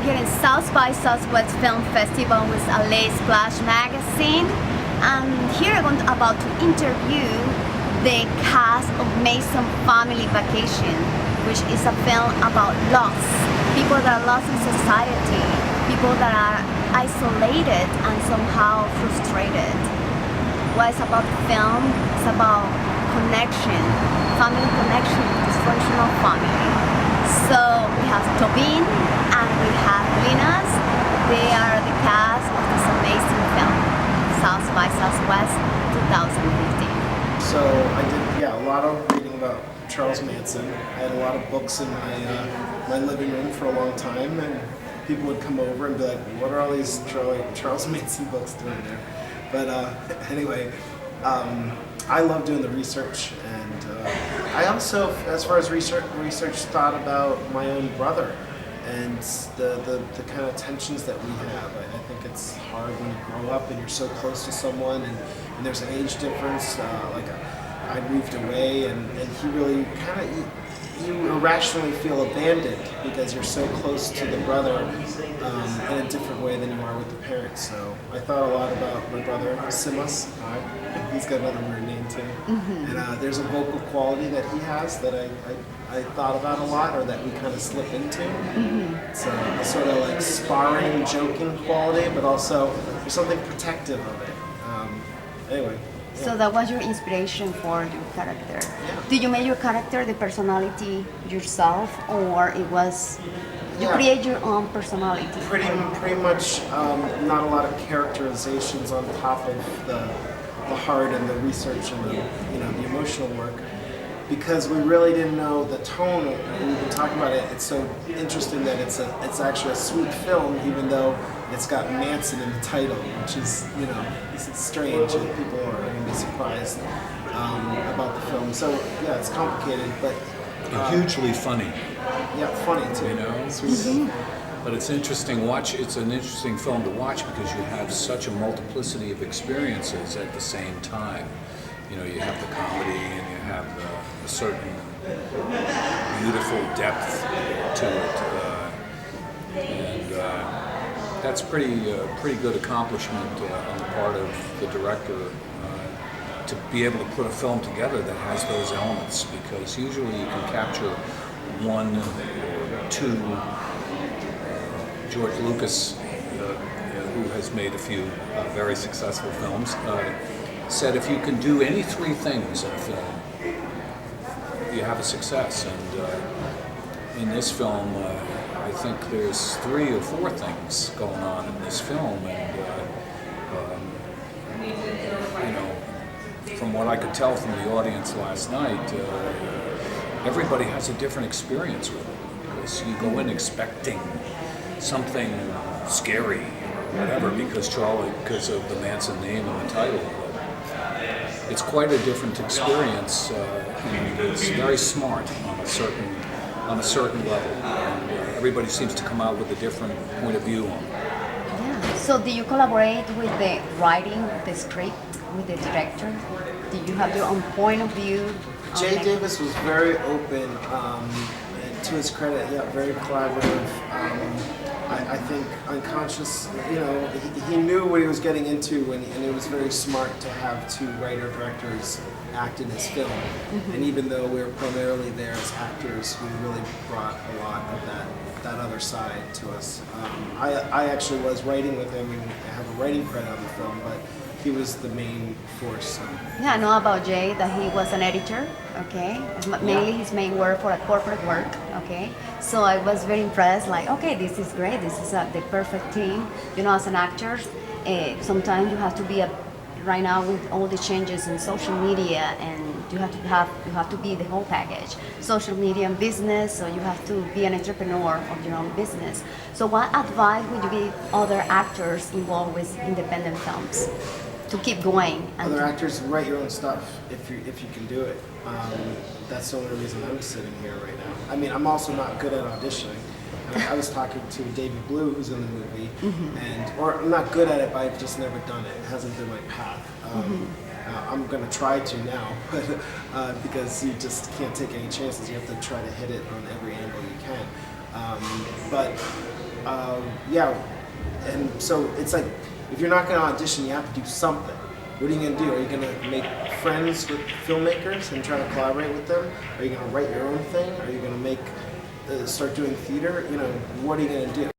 here in South by Southwest Film Festival with LA Splash Magazine. And here I'm about to interview the cast of Manson Family Vacation, which is a film about loss, people that are lost in society, people that are isolated and somehow frustrated. What it's about the film, it's about connection, family connection, dysfunctional family. So we have Tobin and we have Yenis. They are the cast of this amazing film, South by Southwest 2015. So I did, a lot of reading about Charles Manson. I had a lot of books in my living room for a long time, and people would come over and be like, what are all these Charles Manson books doing there? But anyway, I love doing the research, and I also, as far as research, thought about my own brother and the kind of tensions that we have. I think it's hard when you grow up and you're so close to someone, and there's an age difference. I moved away, and he really you irrationally feel abandoned because you're so close to the brother in a different way than you are with the parents. So I thought a lot about my brother, Simas. He's got another weird name too. Mm-hmm. And there's a vocal quality that he has that I thought about a lot, or that we kind of slip into. Mm-hmm. So a sort of like sparring, joking quality, but also there's something protective of it. Anyway. So that was your inspiration for your character. Yeah. Did you make your character the personality yourself, or it was you create your own personality? Pretty much. Not a lot of characterizations on top of the heart and the research and the emotional work, because we really didn't know the tone. We've been talking about it. It's so interesting that it's actually a sweet film, even though it's got Manson in the title, which is it's strange, and people are going to be surprised about the film. So yeah, it's complicated, but hugely funny. Yeah, funny too. Sweet. Mm-hmm. But it's interesting. It's an interesting film to watch because you have such a multiplicity of experiences at the same time. You have the comedy, and you have a certain beautiful depth to it, and that's pretty good accomplishment on the part of the director to be able to put a film together that has those elements. Because usually you can capture one or two. George Lucas, who has made a few very successful films, said if you can do any three things in a film, you have a success. And in this film, I think there's 3 or 4 things going on in this film, and from what I could tell from the audience last night, everybody has a different experience with it, because you go in expecting something scary or whatever because of the Manson name and the title. It's quite a different experience, and it's very smart on a certain level. And everybody seems to come out with a different point of view on it. Yeah. So do you collaborate with the writing of the script, with the director? Do you have your own point of view? Jay Davis was very open, and to his credit, very collaborative. I think unconscious, he knew what he was getting into, and it was very smart to have 2 writer-directors act in his film. Mm-hmm. And even though we were primarily there as actors, we really brought a lot of that other side to us. I actually was writing with him, and I have a writing credit on the film, but he was the main force. Yeah, I know about Jay that he was an editor, okay? Mainly his main work for a corporate work, okay? So I was very impressed, this is great, this is the perfect team. As an actor, sometimes you have to be right now with all the changes in social media, and you have to be the whole package. Social media and business, so you have to be an entrepreneur of your own business. So what advice would you give other actors involved with independent films to keep going? Other actors, write your own stuff if you can do it. That's the only reason I'm sitting here right now. I mean, I'm also not good at auditioning. I was talking to David Blue, who's in the movie, or I'm not good at it, but I've just never done it. It hasn't been my path. I'm going to try to now, because you just can't take any chances. You have to try to hit it on every angle you can. But yeah, and so it's like, if you're not going to audition, you have to do something. What are you going to do? Are you going to make friends with filmmakers and try to collaborate with them? Are you going to write your own thing? Are you going to start doing theater? You know, what are you going to do?